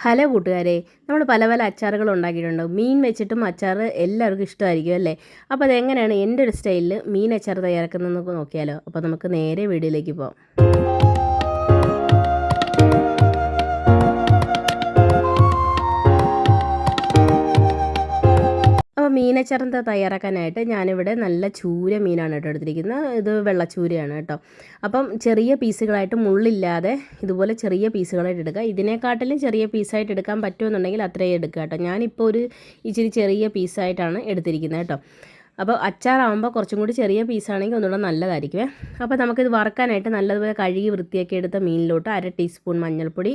Hello കൂട്ടുകാരെ, നമ്മൾ പല പല അച്ചാറുകൾ ഉണ്ടാക്കിയിട്ടുണ്ടാവും. മീൻ വെച്ചിട്ടും അച്ചാർ എല്ലാവർക്കും ഇഷ്ടമായിരിക്കും അല്ലേ? അപ്പോൾ അതെങ്ങനെയാണ് എൻ്റെ ഒരു സ്റ്റൈലിൽ മീൻ അച്ചാർ തയ്യാറാക്കുന്നതെന്ന് നോക്കിയാലോ? അപ്പോൾ നമുക്ക് നേരെ വീഡിയോയിലേക്ക് പോകാം. അപ്പോൾ മീനച്ചാർ തയ്യാറാക്കാനായിട്ട് ഞാനിവിടെ നല്ല ചൂര മീനാണ് കേട്ടോ എടുത്തിരിക്കുന്നത്. ഇത് വെള്ളച്ചൂരയാണ് കേട്ടോ. അപ്പം ചെറിയ പീസുകളായിട്ട് മുള്ളില്ലാതെ ഇതുപോലെ ചെറിയ പീസുകളായിട്ട് എടുക്കുക. ഇതിനെക്കാട്ടിലും ചെറിയ പീസായിട്ട് എടുക്കാൻ പറ്റുമെന്നുണ്ടെങ്കിൽ അത്രയും എടുക്കുക കേട്ടോ. ഞാനിപ്പോൾ ഒരു ഇച്ചിരി ചെറിയ പീസായിട്ടാണ് എടുത്തിരിക്കുന്നത് കേട്ടോ. അപ്പോൾ അച്ചാറാകുമ്പോൾ കുറച്ചും കൂടി ചെറിയ പീസാണെങ്കിൽ ഒന്നുകൂടെ നല്ലതായിരിക്കുമേ. അപ്പോൾ നമുക്കിത് വറുക്കാനായിട്ട് നല്ലതുപോലെ കഴുകി വൃത്തിയാക്കി എടുത്ത മീനിലോട്ട് 1/2 ടീസ്പൂൺ മഞ്ഞൾപ്പൊടി,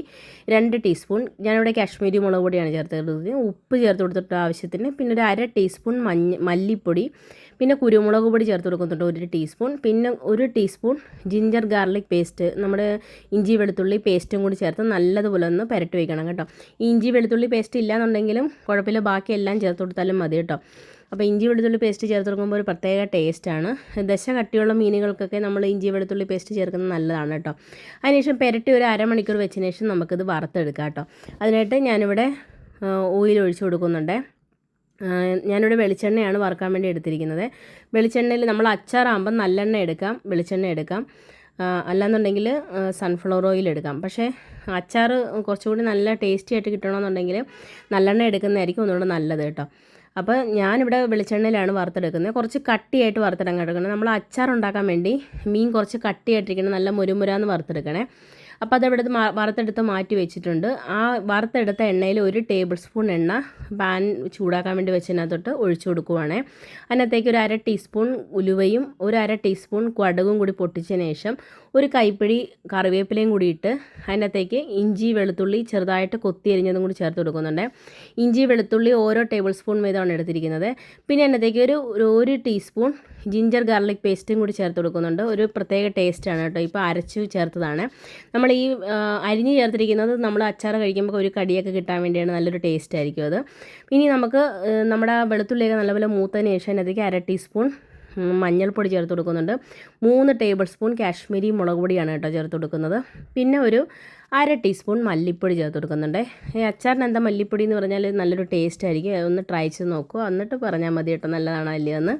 2 ടീസ്പൂൺ ഞാനിവിടെ കാശ്മീരി മുളക് പൊടിയാണ് ചേർത്ത് കൊടുത്തത്, ഉപ്പ് ചേർത്ത് കൊടുത്തിട്ട് ആവശ്യത്തിന്, പിന്നെ ഒരു 1/2 ടീസ്പൂൺ മല്ലിപ്പൊടി, പിന്നെ കുരുമുളക് പൊടി ചേർത്ത് കൊടുക്കുന്നുണ്ട് 1 ടീസ്പൂൺ, പിന്നെ 1 ടീസ്പൂൺ ജിഞ്ചർ ഗാർലിക് പേസ്റ്റ്, നമ്മുടെ ഇഞ്ചി വെളുത്തുള്ളി പേസ്റ്റും കൂടി ചേർത്ത് നല്ലതുപോലെ ഒന്ന് പുരട്ടി വയ്ക്കണം കേട്ടോ. ഇഞ്ചി വെളുത്തുള്ളി പേസ്റ്റ് ഇല്ലാന്നുണ്ടെങ്കിലും കുഴപ്പമില്ല, ബാക്കി എല്ലാം ചേർത്ത് കൊടുത്താലും മതി കേട്ടോ. അപ്പോൾ ഇഞ്ചി വെളുത്തുള്ളി പേസ്റ്റ് ചേർത്ത് കൊടുക്കുമ്പോൾ ഒരു പ്രത്യേക ടേസ്റ്റാണ്. ദശ കട്ടിയുള്ള മീനുകൾക്കൊക്കെ നമ്മൾ ഇഞ്ചി വെളുത്തുള്ളി പേസ്റ്റ് ചേർക്കുന്നത് നല്ലതാണ് കേട്ടോ. അതിനുശേഷം പുരട്ടി ഒരു അരമണിക്കൂർ വെച്ചതിന് ശേഷം നമുക്കിത് വറുത്തെടുക്കാം കേട്ടോ. അതിനായിട്ട് ഞാനിവിടെ ഓയിൽ ഒഴിച്ച് കൊടുക്കുന്നുണ്ട്. ഞാനിവിടെ വെളിച്ചെണ്ണയാണ് വറുക്കാൻ വേണ്ടി എടുത്തിരിക്കുന്നത്. വെളിച്ചെണ്ണയിൽ നമ്മൾ അച്ചാറാകുമ്പം നല്ലെണ്ണ എടുക്കാം, വെളിച്ചെണ്ണ എടുക്കാം, അല്ലാന്നുണ്ടെങ്കിൽ സൺഫ്ലവർ ഓയിൽ എടുക്കാം. പക്ഷേ അച്ചാർ കുറച്ചുകൂടി നല്ല ടേസ്റ്റി ആയിട്ട് കിട്ടണമെന്നുണ്ടെങ്കിൽ നല്ലെണ്ണ എടുക്കുന്നതായിരിക്കും ഒന്നുകൂടെ നല്ലത് കേട്ടോ. അപ്പോൾ ഞാനിവിടെ വെളിച്ചെണ്ണയിലാണ് വറുത്തെടുക്കുന്നത്. കുറച്ച് കട്ടിയായിട്ട് വറുത്തെടുക്കാൻ എടുക്കണം. നമ്മൾ അച്ചാർ ഉണ്ടാക്കാൻ വേണ്ടി മീൻ കുറച്ച് കട്ടിയായിട്ടിരിക്കണം, നല്ല മുരുമുരാന്ന് വറുത്തെടുക്കണേ. അപ്പോൾ അതവിടെ വറുത്തെടുത്ത് മാറ്റി വെച്ചിട്ടുണ്ട്. ആ വറുത്തെടുത്ത എണ്ണയിൽ 1 ടേബിൾ സ്പൂൺ എണ്ണ പാൻ ചൂടാക്കാൻ വേണ്ടി വെച്ചതിനകത്തോട്ട് ഒഴിച്ചു കൊടുക്കുവാണേ. അതിനകത്തേക്ക് ഒരു 1/2 ടീസ്പൂൺ ഉലുവയും 1/2 ടീസ്പൂൺ കടുകും കൂടി പൊട്ടിച്ചതിന് ശേഷം ഒരു കൈപ്പിടി കറിവേപ്പിലയും കൂടി ഇട്ട് അതിനകത്തേക്ക് ഇഞ്ചി വെളുത്തുള്ളി ചെറുതായിട്ട് കൊത്തി എരിഞ്ഞതും കൂടി ചേർത്ത് കൊടുക്കുന്നുണ്ട്. ഇഞ്ചി വെളുത്തുള്ളി ഓരോ ടേബിൾ സ്പൂൺ വീതമാണ് എടുത്തിരിക്കുന്നത്. പിന്നെ അതിനകത്തേക്ക് ഒരു ടീസ്പൂൺ ജിഞ്ചർ ഗാർലിക് പേസ്റ്റും കൂടി ചേർത്ത് കൊടുക്കുന്നുണ്ട്. ഒരു പ്രത്യേക ടേസ്റ്റാണ് കേട്ടോ. ഇപ്പോൾ അരച്ച് ചേർത്തതാണ്. നമ്മൾ ഈ അരിഞ്ഞ് ചേർത്തിരിക്കുന്നത് നമ്മൾ അച്ചാർ കഴിക്കുമ്പോൾ ഒരു കടിയൊക്കെ കിട്ടാൻ വേണ്ടിയാണ്, നല്ലൊരു ടേസ്റ്റ് ആയിരിക്കും അത്. ഇനി നമുക്ക് നമ്മുടെ വെളുത്തുള്ളിയൊക്കെ നല്ലപോലെ മൂത്തതിന് ശേഷം അതിനകത്തേക്ക് 1/2 ടീസ്പൂൺ മഞ്ഞൾപ്പൊടി ചേർത്ത് കൊടുക്കുന്നുണ്ട്. 3 ടേബിൾ സ്പൂൺ കാശ്മീരി മുളക് പൊടിയാണ് കേട്ടോ ചേർത്ത് കൊടുക്കുന്നത്. പിന്നെ ഒരു 1/2 ടീസ്പൂൺ മല്ലിപ്പൊടി ചേർത്ത് കൊടുക്കുന്നുണ്ട്. ഈ അച്ചാറിന് എന്താ മല്ലിപ്പൊടി എന്ന് പറഞ്ഞാൽ നല്ലൊരു ടേസ്റ്റ് ആയിരിക്കും. ഒന്ന് ട്രൈ ചെയ്ത് നോക്കുക, എന്നിട്ട് പറഞ്ഞാൽ മതി കേട്ടോ നല്ലതാണോ അല്ലയോ എന്ന്.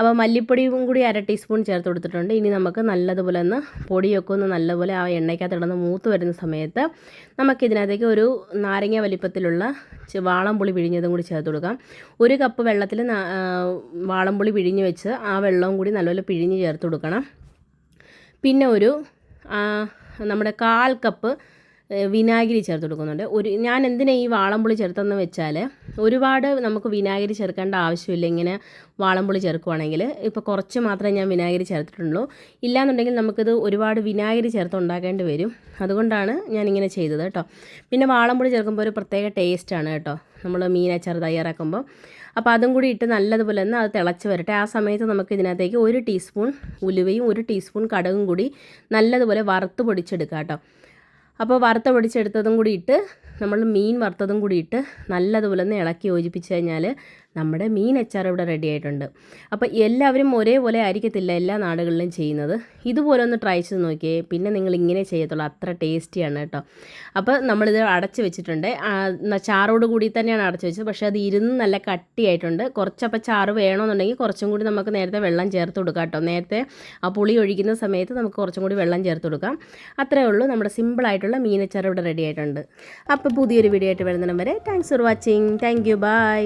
അപ്പോൾ മല്ലിപ്പൊടിയും കൂടി 1/2 ടീസ്പൂൺ ചേർത്ത് കൊടുത്തിട്ടുണ്ട്. ഇനി നമുക്ക് നല്ലതുപോലെ ഒന്ന് പൊടിയൊക്കെ ഒന്ന് നല്ലപോലെ ആ എണ്ണയ്ക്കകത്ത് ഇടന്ന് മൂത്ത് വരുന്ന സമയത്ത് നമുക്കിതിനകത്തേക്ക് ഒരു നാരങ്ങ വലിപ്പത്തിലുള്ള വാളംപുളി പിഴിഞ്ഞതും കൂടി ചേർത്ത് കൊടുക്കാം. 1 കപ്പ് വെള്ളത്തിൽ വാളംപുളി പിഴിഞ്ഞ് വെച്ച് ആ വെള്ളവും കൂടി നല്ലപോലെ പിഴിഞ്ഞ് ചേർത്ത് കൊടുക്കണം. പിന്നെ നമ്മുടെ 1/4 കപ്പ് വിനാഗിരി ചേർത്ത് കൊടുക്കുന്നുണ്ട്. ഞാൻ എന്തിനാണ് ഈ വാളംപുളി ചേർത്തെന്ന് വെച്ചാൽ ഒരുപാട് നമുക്ക് വിനാഗിരി ചേർക്കേണ്ട ആവശ്യമില്ല. ഇങ്ങനെ വാളംപുളി ചേർക്കുവാണെങ്കിൽ ഇപ്പോൾ കുറച്ച് മാത്രമേ ഞാൻ വിനാഗിരി ചേർത്തിട്ടുള്ളൂ. ഇല്ലാന്നുണ്ടെങ്കിൽ നമുക്കിത് ഒരുപാട് വിനാഗിരി ചേർത്ത് ഉണ്ടാക്കേണ്ടി വരും. അതുകൊണ്ടാണ് ഞാനിങ്ങനെ ചെയ്തത് കേട്ടോ. പിന്നെ വാളംപുളി ചേർക്കുമ്പോൾ ഒരു പ്രത്യേക ടേസ്റ്റാണ് കേട്ടോ നമ്മൾ മീനച്ചാർ തയ്യാറാക്കുമ്പോൾ. അപ്പോൾ അതും കൂടി ഇട്ട് നല്ലതുപോലെ തന്നെ അത് തിളച്ച് വരട്ടെ. ആ സമയത്ത് നമുക്ക് ഇതിനകത്തേക്ക് 1 ടീസ്പൂൺ ഉലുവയും 1 ടീസ്പൂൺ കടുകും കൂടി നല്ലതുപോലെ വറുത്ത് പൊടിച്ചെടുക്കാം കേട്ടോ. അപ്പോൾ വറുത്ത പൊടിച്ചെടുത്തതും കൂടി ഇട്ട് നമ്മൾ മീൻ വറുത്തതും കൂടി ഇട്ട് നല്ലതുപോലെ ഒന്ന് ഇളക്കി യോജിപ്പിച്ച് കഴിഞ്ഞാൽ നമ്മുടെ മീൻ അച്ചാർ ഇവിടെ റെഡി ആയിട്ടുണ്ട്. അപ്പോൾ എല്ലാവരും ഒരേപോലെ ആയിരിക്കത്തില്ല എല്ലാ നാടുകളിലും ചെയ്യുന്നത്. ഇതുപോലെ ഒന്ന് ട്രൈ ചെയ്ത് നോക്കിയേ, പിന്നെ നിങ്ങൾ ഇങ്ങനെ ചെയ്യത്തുള്ളൂ. അത്ര ടേസ്റ്റിയാണ് കേട്ടോ. അപ്പോൾ നമ്മളിത് അടച്ച് വെച്ചിട്ടുണ്ട്. ചാറോട് കൂടി തന്നെയാണ് അടച്ച് വെച്ചത്. പക്ഷേ അത് ഇരുന്ന് നല്ല കട്ടിയായിട്ടുണ്ട്. കുറച്ചപ്പോൾ ചാറ് വേണമെന്നുണ്ടെങ്കിൽ കുറച്ചും കൂടി നമുക്ക് നേരത്തെ വെള്ളം ചേർത്ത് കൊടുക്കാം കേട്ടോ. നേരത്തെ ആ പുളി ഒഴിക്കുന്ന സമയത്ത് നമുക്ക് കുറച്ചും കൂടി വെള്ളം ചേർത്ത് കൊടുക്കാം. അത്രയേ ഉള്ളൂ. നമ്മുടെ സിമ്പിളായിട്ടുള്ള മീൻ അച്ചാർ ഇവിടെ റെഡി ആയിട്ടുണ്ട്. അപ്പോൾ പുതിയൊരു വീഡിയോ ആയിട്ട് വരുന്നതിനും വരെ thanks for watching. Thank you. By.